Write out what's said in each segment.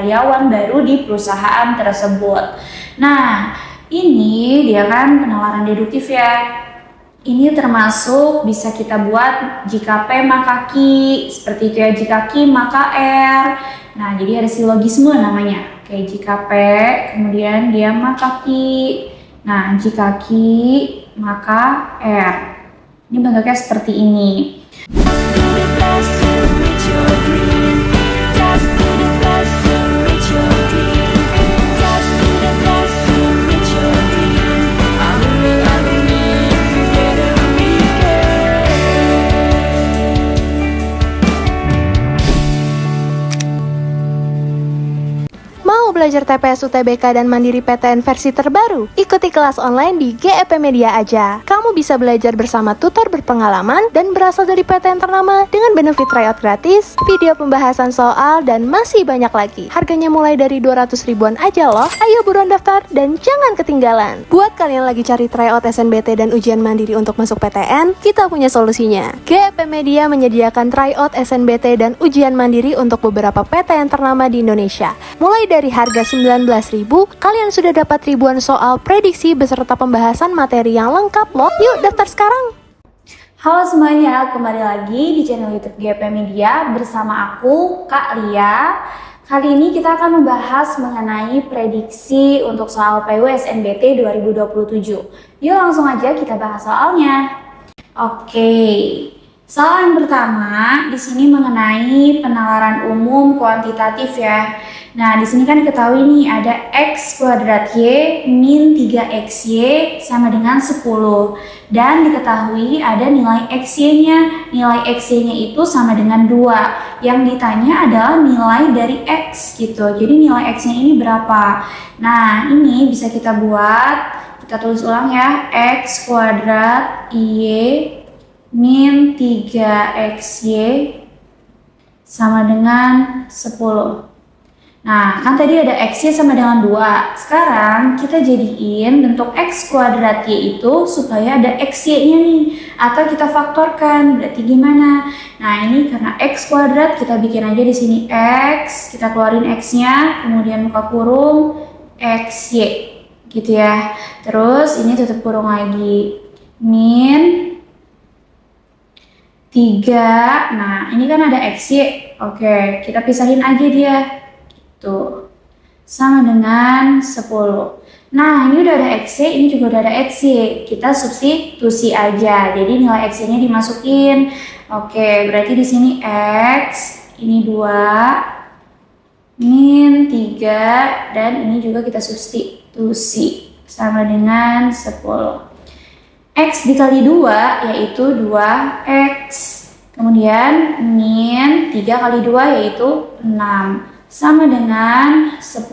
karyawan baru di perusahaan tersebut. Nah, ini dia kan penalaran deduktif ya. Ini termasuk bisa kita buat jika P maka Q, seperti itu ya, jika Q maka R. Nah, jadi ada silogisme namanya. Oke, jika P, kemudian dia maka Q. Nah, jika Q maka R. Ini bentuknya seperti ini. Belajar TPS UTBK dan Mandiri PTN versi terbaru? Ikuti kelas online di GEP Media aja. Kamu bisa belajar bersama tutor berpengalaman dan berasal dari PTN ternama dengan benefit tryout gratis, video pembahasan soal, dan masih banyak lagi. Harganya mulai dari 200 ribuan aja loh. Ayo buruan daftar dan jangan ketinggalan. Buat kalian lagi cari tryout SNBT dan ujian mandiri untuk masuk PTN, kita punya solusinya. GEP Media menyediakan tryout SNBT dan ujian mandiri untuk beberapa PTN ternama di Indonesia. Mulai dari harga 19.000, kalian sudah dapat ribuan soal prediksi beserta pembahasan materi yang lengkap loh. Yuk daftar sekarang. Halo semuanya, kembali lagi di channel YouTube GEP Media bersama aku, Kak Lia. Kali ini kita akan membahas mengenai prediksi untuk soal PU SNBT 2027. Yuk langsung aja kita bahas soalnya. Oke. Soal yang pertama di sini mengenai penalaran umum kuantitatif ya. Nah, di sini kan diketahui nih ada X kuadrat Y min 3XY sama dengan 10. Dan diketahui ada nilai XY-nya. Nilai XY-nya itu sama dengan 2. Yang ditanya adalah nilai dari X gitu. Jadi nilai X-nya ini berapa? Nah, ini bisa kita buat, kita tulis ulang ya. X kuadrat Y min 3XY sama dengan 10. Nah, kan tadi ada X-nya sama dengan 2. Sekarang kita jadiin bentuk X kuadrat Y itu supaya ada XY-nya nih. Atau kita faktorkan, berarti gimana? Nah, ini karena X kuadrat, kita bikin aja di sini X. Kita keluarin X-nya, kemudian buka kurung XY. Gitu ya. Terus ini tutup kurung lagi. Min 3. Nah, ini kan ada XY. Oke, kita pisahin aja dia. Tuh, sama dengan 10. Nah, ini udah ada XY, ini juga udah ada XY. Kita substitusi aja. Jadi nilai XY-nya dimasukin. Oke, berarti di sini X, ini 2, min 3, dan ini juga kita substitusi. Sama dengan 10. X dikali 2 yaitu 2X. Kemudian min 3 kali 2 yaitu 6. Sama dengan 10.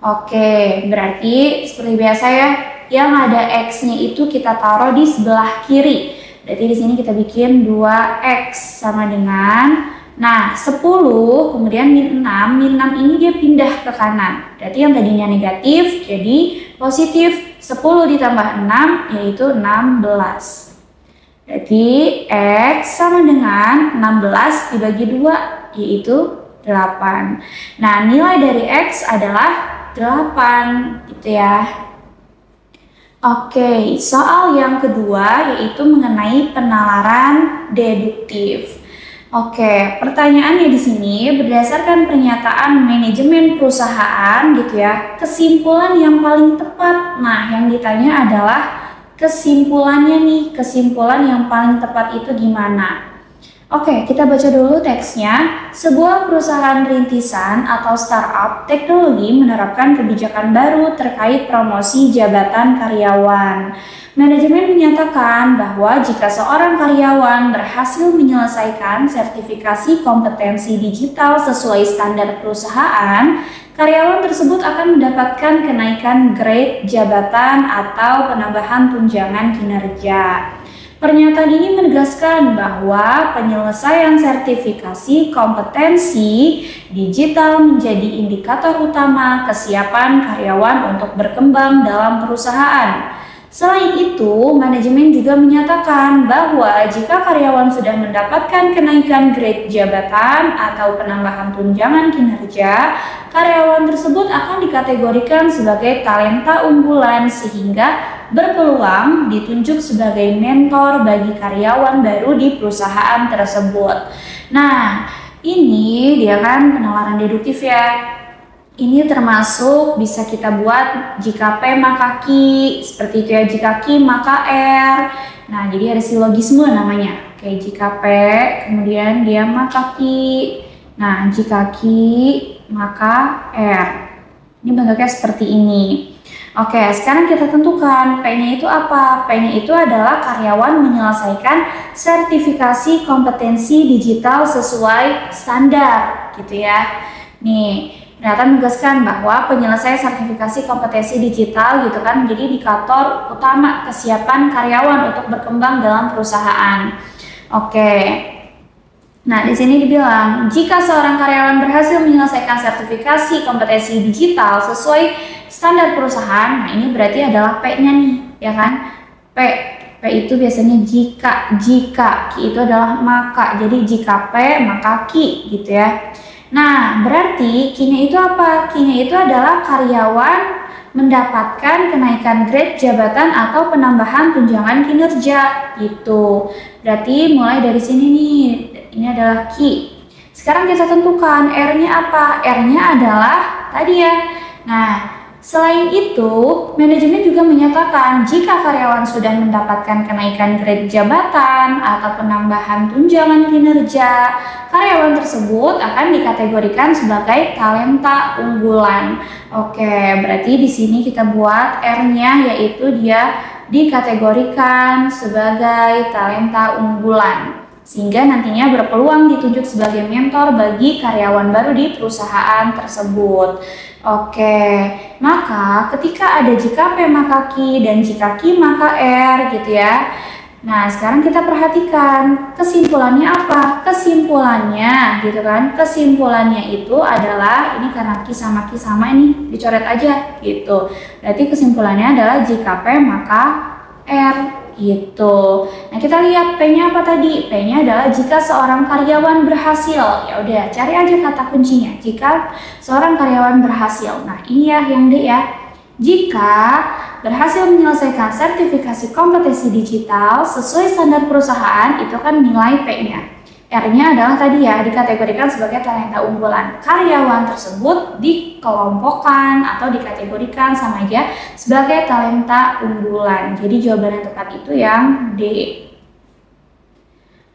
Oke, berarti seperti biasa ya, yang ada X-nya itu kita taruh di sebelah kiri. Berarti di sini kita bikin 2X sama dengan, nah 10 kemudian min 6. Min 6 ini dia pindah ke kanan. Berarti yang tadinya negatif jadi positif. 10 ditambah 6 yaitu 16. Berarti X sama dengan 16 dibagi 2 yaitu 8. Nah, nilai dari X adalah 8 gitu ya. Oke, soal yang kedua yaitu mengenai penalaran deduktif. Oke, pertanyaannya di sini berdasarkan pernyataan manajemen perusahaan gitu ya, kesimpulan yang paling tepat. Nah, yang ditanya adalah kesimpulannya nih, kesimpulan yang paling tepat itu gimana? Oke, kita baca dulu teksnya. Sebuah perusahaan rintisan atau startup teknologi menerapkan kebijakan baru terkait promosi jabatan karyawan. Manajemen menyatakan bahwa jika seorang karyawan berhasil menyelesaikan sertifikasi kompetensi digital sesuai standar perusahaan, karyawan tersebut akan mendapatkan kenaikan grade jabatan atau penambahan tunjangan kinerja. Pernyataan ini menegaskan bahwa penyelesaian sertifikasi kompetensi digital menjadi indikator utama kesiapan karyawan untuk berkembang dalam perusahaan. Selain itu, manajemen juga menyatakan bahwa jika karyawan sudah mendapatkan kenaikan grade jabatan atau penambahan tunjangan kinerja, karyawan tersebut akan dikategorikan sebagai talenta unggulan sehingga berpeluang ditunjuk sebagai mentor bagi karyawan baru di perusahaan tersebut. Nah, ini dia kan penalaran deduktif ya. Ini termasuk bisa kita buat jika P maka Q, seperti itu ya, jika Q maka R. Nah, jadi ada silogisme namanya. Oke, jika P, kemudian dia maka Q. Nah, jika Q, maka R. Ini bentuknya seperti ini. Oke, sekarang kita tentukan P-nya itu apa? P-nya itu adalah karyawan menyelesaikan sertifikasi kompetensi digital sesuai standar, gitu ya. Nih, ternyata menegaskan bahwa penyelesaian sertifikasi kompetensi digital gitu kan menjadi indikator utama kesiapan karyawan untuk berkembang dalam perusahaan. Oke. Nah, di sini dibilang jika seorang karyawan berhasil menyelesaikan sertifikasi kompetensi digital sesuai standar perusahaan, nah ini berarti adalah P-nya nih, ya kan? P itu biasanya jika, Q itu adalah maka. Jadi jika P maka Q gitu ya. Nah, berarti Q-nya itu apa? Q-nya itu adalah karyawan mendapatkan kenaikan grade jabatan atau penambahan tunjangan kinerja gitu. Berarti mulai dari sini nih, ini adalah Q. Sekarang kita tentukan R-nya apa? R-nya adalah tadi ya. Nah, selain itu, manajemen juga menyatakan jika karyawan sudah mendapatkan kenaikan grade jabatan atau penambahan tunjangan kinerja, karyawan tersebut akan dikategorikan sebagai talenta unggulan. Oke, berarti di sini kita buat R-nya yaitu dia dikategorikan sebagai talenta unggulan, sehingga nantinya berpeluang ditunjuk sebagai mentor bagi karyawan baru di perusahaan tersebut. Oke, maka ketika ada jika P maka Q dan jika Q maka R gitu ya. Nah, sekarang kita perhatikan kesimpulannya apa? Kesimpulannya gitu kan. Kesimpulannya itu adalah ini karena Q sama ini dicoret aja gitu. Berarti kesimpulannya adalah jika P maka R gitu. Nah, kita lihat P-nya apa tadi? P-nya adalah jika seorang karyawan berhasil. Ya udah, cari aja kata kuncinya. Jika seorang karyawan berhasil. Nah, ini ya yang D ya. Jika berhasil menyelesaikan sertifikasi kompetensi digital sesuai standar perusahaan, itu kan nilai P-nya. R-nya adalah tadi ya, dikategorikan sebagai talenta unggulan. Karyawan tersebut dikelompokkan atau dikategorikan sama aja sebagai talenta unggulan. Jadi jawaban yang tepat itu yang D.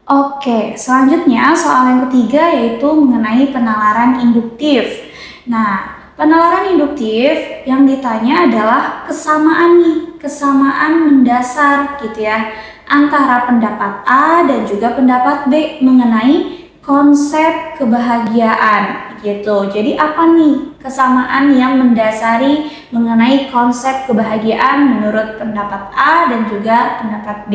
Oke, selanjutnya soal yang ketiga yaitu mengenai penalaran induktif. Nah, penalaran induktif yang ditanya adalah kesamaan nih, kesamaan mendasar gitu ya, antara pendapat A dan juga pendapat B mengenai konsep kebahagiaan gitu. Jadi apa nih kesamaan yang mendasari mengenai konsep kebahagiaan menurut pendapat A dan juga pendapat B?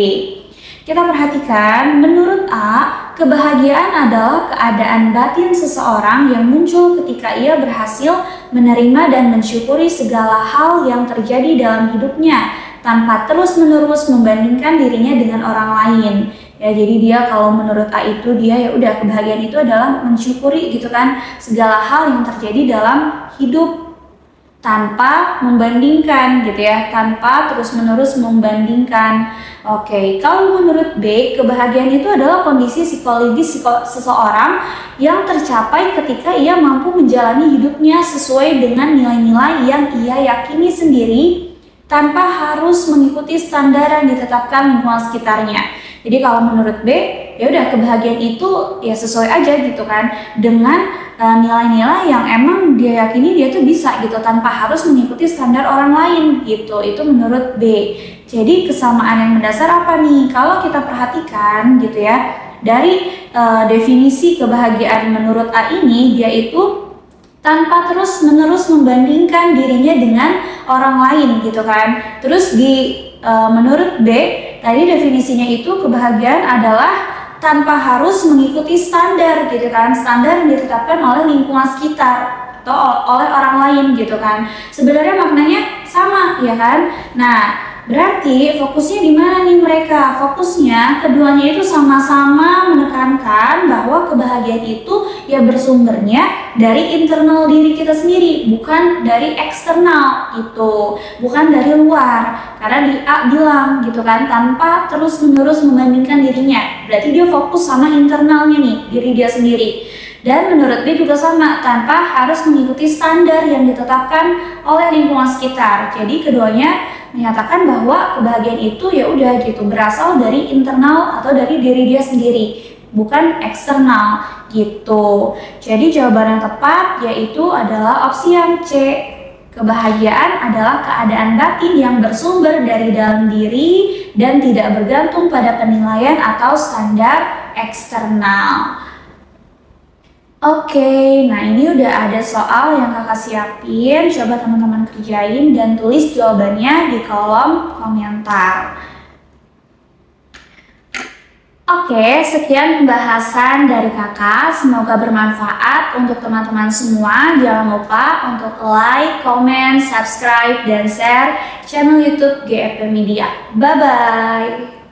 Kita perhatikan, menurut A, kebahagiaan adalah keadaan batin seseorang yang muncul ketika ia berhasil menerima dan mensyukuri segala hal yang terjadi dalam hidupnya tanpa terus-menerus membandingkan dirinya dengan orang lain. Ya, jadi dia kalau menurut A itu dia ya udah kebahagiaan itu adalah mensyukuri gitu kan segala hal yang terjadi dalam hidup tanpa membandingkan gitu ya, tanpa terus-menerus membandingkan. Oke, kalau menurut B, kebahagiaan itu adalah kondisi psikologis seseorang yang tercapai ketika ia mampu menjalani hidupnya sesuai dengan nilai-nilai yang ia yakini sendiri tanpa harus mengikuti standar yang ditetapkan lingkungan sekitarnya. Jadi kalau menurut B, ya udah kebahagiaan itu ya sesuai aja gitu kan dengan nilai-nilai yang emang dia yakini dia tuh bisa gitu tanpa harus mengikuti standar orang lain gitu. Itu menurut B. Jadi kesamaan yang mendasar apa nih? Kalau kita perhatikan gitu ya, dari definisi kebahagiaan menurut A ini, dia itu tanpa terus-menerus membandingkan dirinya dengan orang lain gitu kan. Terus menurut B, tadi definisinya itu kebahagiaan adalah tanpa harus mengikuti standar gitu kan, standar yang ditetapkan oleh lingkungan sekitar atau oleh orang lain gitu kan. Sebenarnya maknanya sama ya kan. Nah, Berarti fokusnya di mana nih mereka? Fokusnya keduanya itu sama-sama menekankan bahwa kebahagiaan itu ya bersumbernya dari internal diri kita sendiri, bukan dari eksternal gitu, bukan dari luar. Karena di A bilang gitu kan, tanpa terus-menerus membandingkan dirinya. Berarti dia fokus sama internalnya nih, diri dia sendiri. Dan menurut B juga sama, tanpa harus mengikuti standar yang ditetapkan oleh lingkungan sekitar. Jadi keduanya menyatakan bahwa kebahagiaan itu ya udah gitu berasal dari internal atau dari diri dia sendiri, bukan eksternal gitu. Jadi jawaban yang tepat yaitu adalah opsi yang C. Kebahagiaan adalah keadaan batin yang bersumber dari dalam diri dan tidak bergantung pada penilaian atau standar eksternal. Oke, nah ini udah ada soal yang kakak siapin. Coba teman-teman kerjain dan tulis jawabannya di kolom komentar. Oke, sekian pembahasan dari kakak. Semoga bermanfaat untuk teman-teman semua. Jangan lupa untuk like, comment, subscribe, dan share channel YouTube GEP Media. Bye-bye.